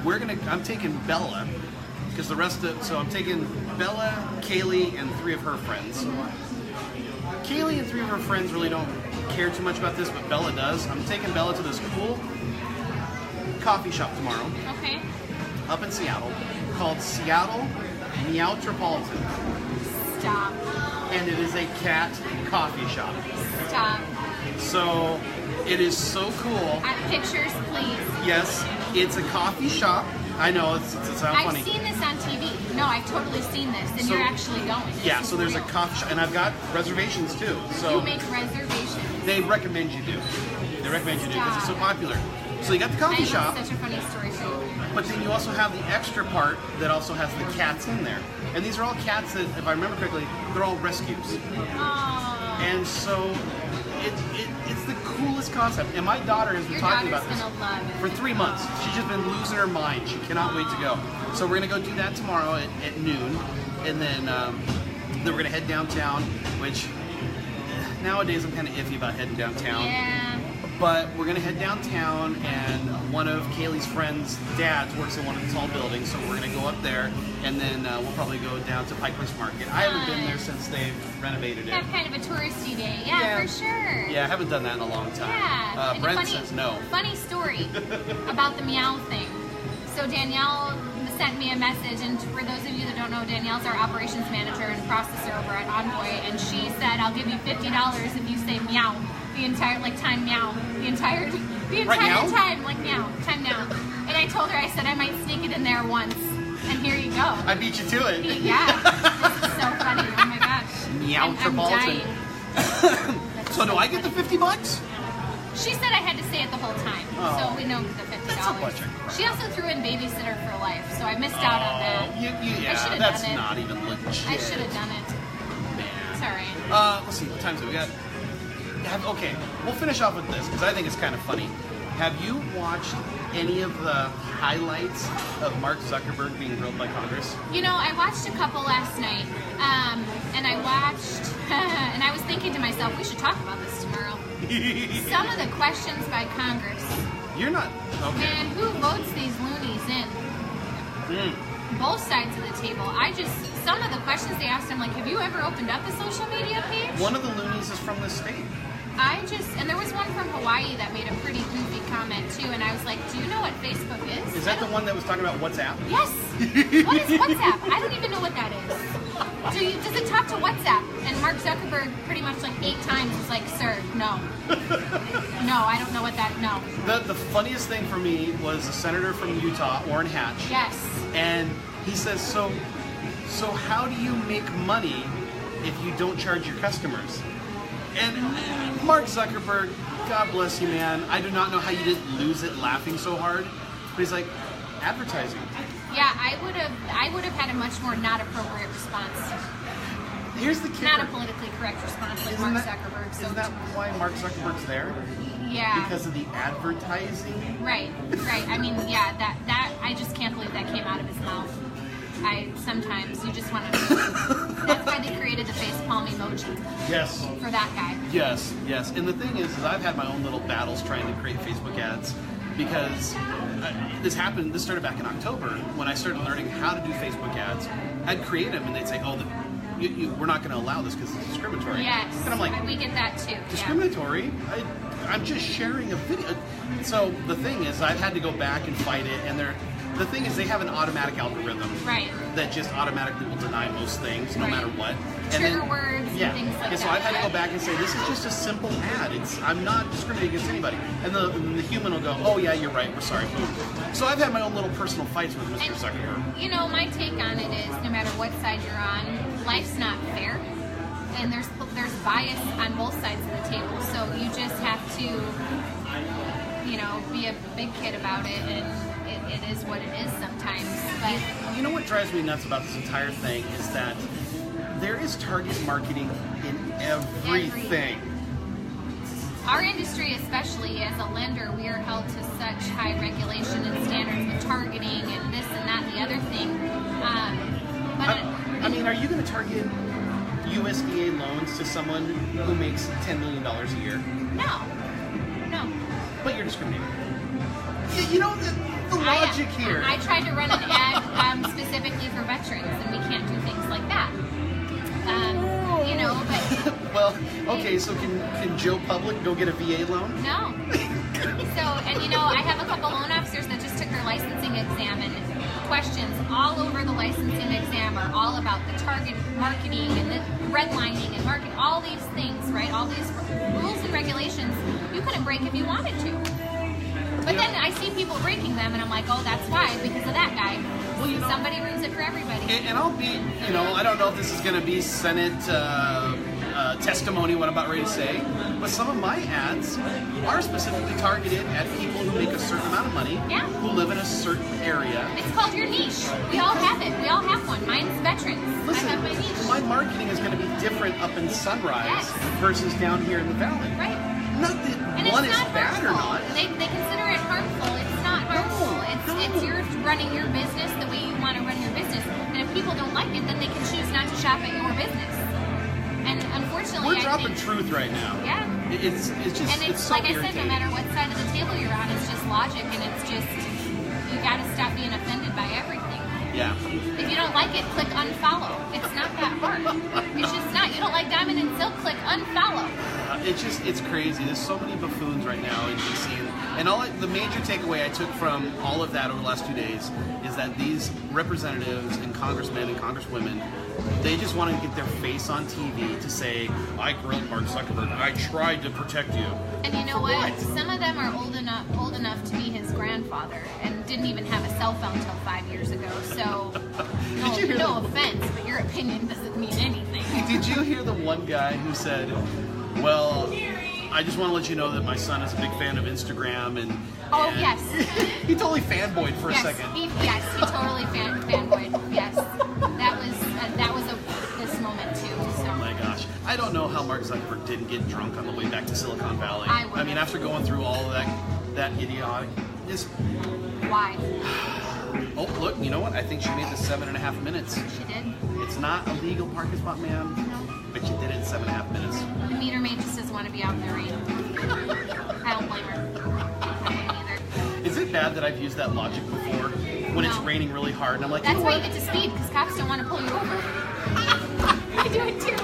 I'm taking Bella, because so I'm taking Bella, Kaylee, and 3 of her friends. Kaylee and 3 of her friends really don't care too much about this, but Bella does. I'm taking Bella to this cool coffee shop tomorrow. Okay. Up in Seattle, called Seattle Meowtropolitan. Stop. And it is a cat coffee shop. Stop. So it is so cool. Pictures, please. Yes, it's a coffee shop. I know, it sounds funny. I've seen this on TV. No, I've totally seen this, and you're actually going. Yeah, so there's a coffee shop, and I've got reservations too. So you make reservations. They recommend you do. They recommend you do because it's so popular. So you got the coffee shop. Such a funny story for you. But then you also have the extra part that also has the cats in there. And these are all cats that, if I remember correctly, they're all rescues. Aww. And so it's the coolest concept. And my daughter has been talking about this for 3 months. She's just been losing her mind. She cannot wait to go. So we're going to go do that tomorrow at noon. And then we're going to head downtown, which nowadays I'm kind of iffy about heading downtown. Yeah. But we're going to head downtown, and one of Kaylee's friends' dads works in one of the tall buildings, so we're going to go up there, and then we'll probably go down to Piper's Market. I haven't been there since they've renovated it. Have kind of a touristy day. Yeah, for sure. Yeah, I haven't done that in a long time. Yeah. Brent says no. Funny story about the meow thing. So Danielle sent me a message, and for those of you that don't know, Danielle's our operations manager and processor over at Envoy, and she said, I'll give you $50 if you say meow. The entire, like, time meow. The entire time, like, meow. Time now. And I told her, I said I might sneak it in there once. And here you go. I beat you to it. Yeah. This is so funny. Oh my gosh. I'm dying. So do I get the $50? She said I had to say it the whole time. Oh. So we know the $50. That's a bunch of crap. She also threw in babysitter for life, so I missed out on that. Yeah, I should have that's done it. not even legit. I should have done it. Man. It's alright. Let's see, what time is it? We got... Okay, we'll finish off with this because I think it's kind of funny. Have you watched any of the highlights of Mark Zuckerberg being grilled by Congress? You know, I watched a couple last night, and I watched, and I was thinking to myself, we should talk about this tomorrow. Some of the questions by Congress. You're not, okay. Man, who votes these loonies in? Both sides of the table. Some of the questions they asked him, like, have you ever opened up a social media page? One of the loonies is from this state. And there was one from Hawaii that made a pretty goofy comment too, and I was like, do you know what Facebook is? Is that the one that was talking about WhatsApp? Yes! What is WhatsApp? I don't even know what that is. Does it talk to WhatsApp? And Mark Zuckerberg pretty much like 8 times was like, sir, no. No, I don't know what that, no. The funniest thing for me was the senator from Utah, Orrin Hatch. Yes. And he says, so how do you make money if you don't charge your customers? And Mark Zuckerberg, God bless you, man. I do not know how you didn't lose it laughing so hard. But he's like, advertising. Yeah, I would have had a much more not appropriate response. Here's the kicker. Not a politically correct response like Mark Zuckerberg. Isn't that why Mark Zuckerberg's there? Yeah. Because of the advertising? Right. I mean, yeah, that I just can't believe that came out of his mouth. Sometimes you just want to. That's why they created the face palm emoji. Yes. For that guy. Yes. And the thing is I've had my own little battles trying to create Facebook ads because this started back in October when I started learning how to do Facebook ads. I'd create them and they'd say, oh, we're not going to allow this because it's discriminatory. Yes. And I'm like, we get that too. discriminatory? Yeah. I'm just sharing a video. So the thing is, I've had to go back and fight it, and the thing is, they have an automatic algorithm that just automatically will deny most things, no matter what. Trigger words and things like that. So I've had to go back and say, this is just a simple ad. I'm not discriminating against anybody. And the human will go, oh yeah, you're right, we're sorry. So I've had my own little personal fights with Mr. Zuckerberg. You know, my take on it is, no matter what side you're on, life's not fair. And there's bias on both sides of the table. So you just have to, you know, be a big kid about it, and it is what it is sometimes. But you know what drives me nuts about this entire thing is that there is target marketing in everything. Our industry, especially as a lender, we are held to such high regulation and standards with targeting and this and that and the other thing. I mean, are you going to target USDA loans to someone who makes $10 million a year? No. But you're discriminating. You know the logic here. I tried to run an ad specifically for veterans, and we can't do things like that. You know, but well, okay. So can Joe Public go get a VA loan? No. So, and you know, I have a couple loan officers that just took their licensing exam, and questions all over the licensing exam are all about the target marketing and the redlining and marketing, all these things, right? All these rules and regulations you couldn't break if you wanted to. But then I see people breaking them, and I'm like, oh, that's why, because of that guy. Well, you know, somebody ruins it for everybody. And I'll be, you know, I don't know if this is going to be Senate testimony, what I'm about ready to say, but some of my ads are specifically targeted at people who make a certain amount of money, who live in a certain area. It's called your niche. We all have it. We all have one. Mine's veterans. Listen, I have my niche. My marketing is going to be different up in Sunrise versus down here in the valley. Right. Not that and one is bad harmful. or not. They consider it harmful. It's not harmful. It's you're running your business the way you want to run your business. And if people don't like it, then they can choose not to shop at your business. And unfortunately, we're dropping truth right now. Yeah. It's just and it's so like irritating. I said, no matter what side of the table you're on, it's just logic, and it's just you got to stop being offended by everything. Yeah. If you don't like it, click unfollow. It's not that hard. It's just not. You don't like Diamond and Silk, click unfollow. It's crazy. There's so many buffoons right now in DC, and the major takeaway I took from all of that over the last 2 days is that these representatives and congressmen and congresswomen, they just want to get their face on TV to say, I grilled Mark Zuckerberg, I tried to protect you. And you know what? Some of them are old enough to be his grandfather and didn't even have a cell phone until 5 years ago. So, no offense, but your opinion doesn't mean anything. Did you hear the one guy who said, well, I just want to let you know that my son is a big fan of Instagram and yes. He totally fanboyed for a second. He totally fanboyed. Yes. That was this moment too. So. Oh my gosh. I don't know how Mark Zuckerberg didn't get drunk on the way back to Silicon Valley. I mean, after going through all of that idiotic, just... Why? Oh, look, you know what? I think she made the 7.5 minutes. She did? It's not a legal parking spot, ma'am. No. But you did it in 7.5 minutes. The meter maid just doesn't want to be out in the rain. I don't blame her. I wouldn't either. Is it bad that I've used that logic before? When it's raining really hard, and I'm like, that's why you get to speed, because cops don't want to pull you over. I do it too.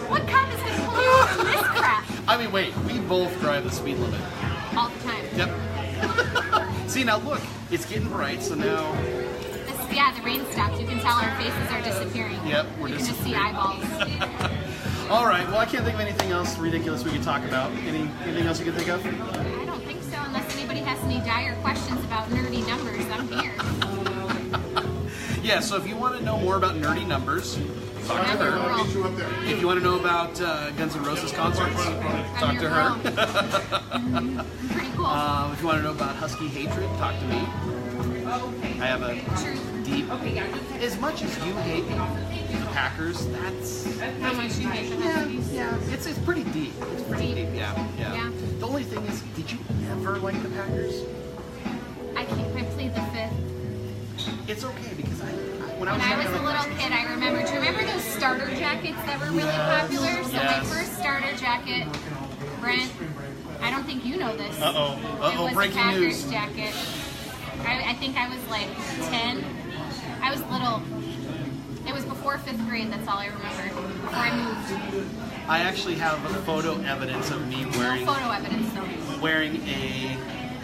What cop is going to pull you over for this crap? I mean, wait, we both drive the speed limit. All the time. Yep. See, now look, it's getting bright, so now... the rain stopped. You can tell our faces are disappearing. Yep, you can just see eyeballs. All right, well, I can't think of anything else ridiculous we could talk about. Anything else you can think of? I don't think so, unless anybody has any dire questions about nerdy numbers. I'm here. Yeah, so if you want to know more about nerdy numbers, talk to her. If you want to know about Guns N' Roses concerts, talk to her. Pretty cool. If you want to know about Husky hatred, talk to me. I have a deep... As much as you hate the Packers, that's... How much you hate the Huskies? Yeah, it's pretty deep. It's pretty deep, yeah. The only thing is, did you ever like the Packers? I plead the fifth. It's okay, because when I was a little kid, I remember. Do you remember those starter jackets that were really popular? So my first starter jacket, Brent, I don't think you know this. Uh-oh, it was breaking a Packers news. Jacket. I think I was like 10. I was little. It was before before 5th grade. That's all I remember. Before I moved. I actually have photo evidence of me wearing No photo evidence though. wearing a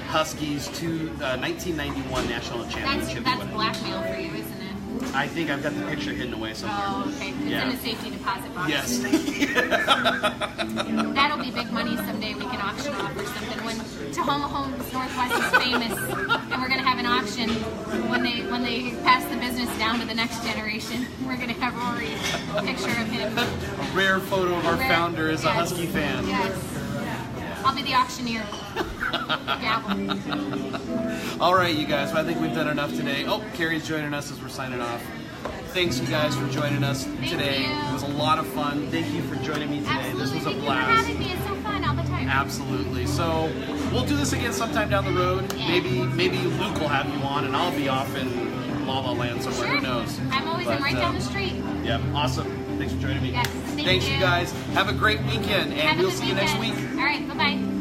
Huskies 1991 National Championship. That's sweater. blackmail for you, isn't it? I think I've got the picture hidden away somewhere. Oh, okay. It's Yeah. in a safety deposit box. Yes. That'll be big money someday. We can auction off or something. When Tahoma Homes Northwest is famous, and we're gonna have an auction when they pass the business down to the next generation. We're gonna have Rory, a picture of him. A rare photo of our founder as a Husky fan. Yes. I'll be the auctioneer. Gavel. All right, you guys. I think we've done enough today. Oh, Carrie's joining us as we're signing off. Thanks, you guys, for joining us today. you. It was a lot of fun. Thank you for joining me today. Absolutely. This was a Thank you for blast. having me. It's so fun all the time. Absolutely. So we'll do this again sometime down the road. Yeah. Maybe Luke will have you on, and I'll be off in La La Land somewhere. Sure. Who knows? I'm always But, right down the street. Yep. Awesome. Thanks for joining me. Yes, thank Thanks, you. you guys. Have a great weekend, and Have a we'll good see you next weekend. week. All right. Bye-bye.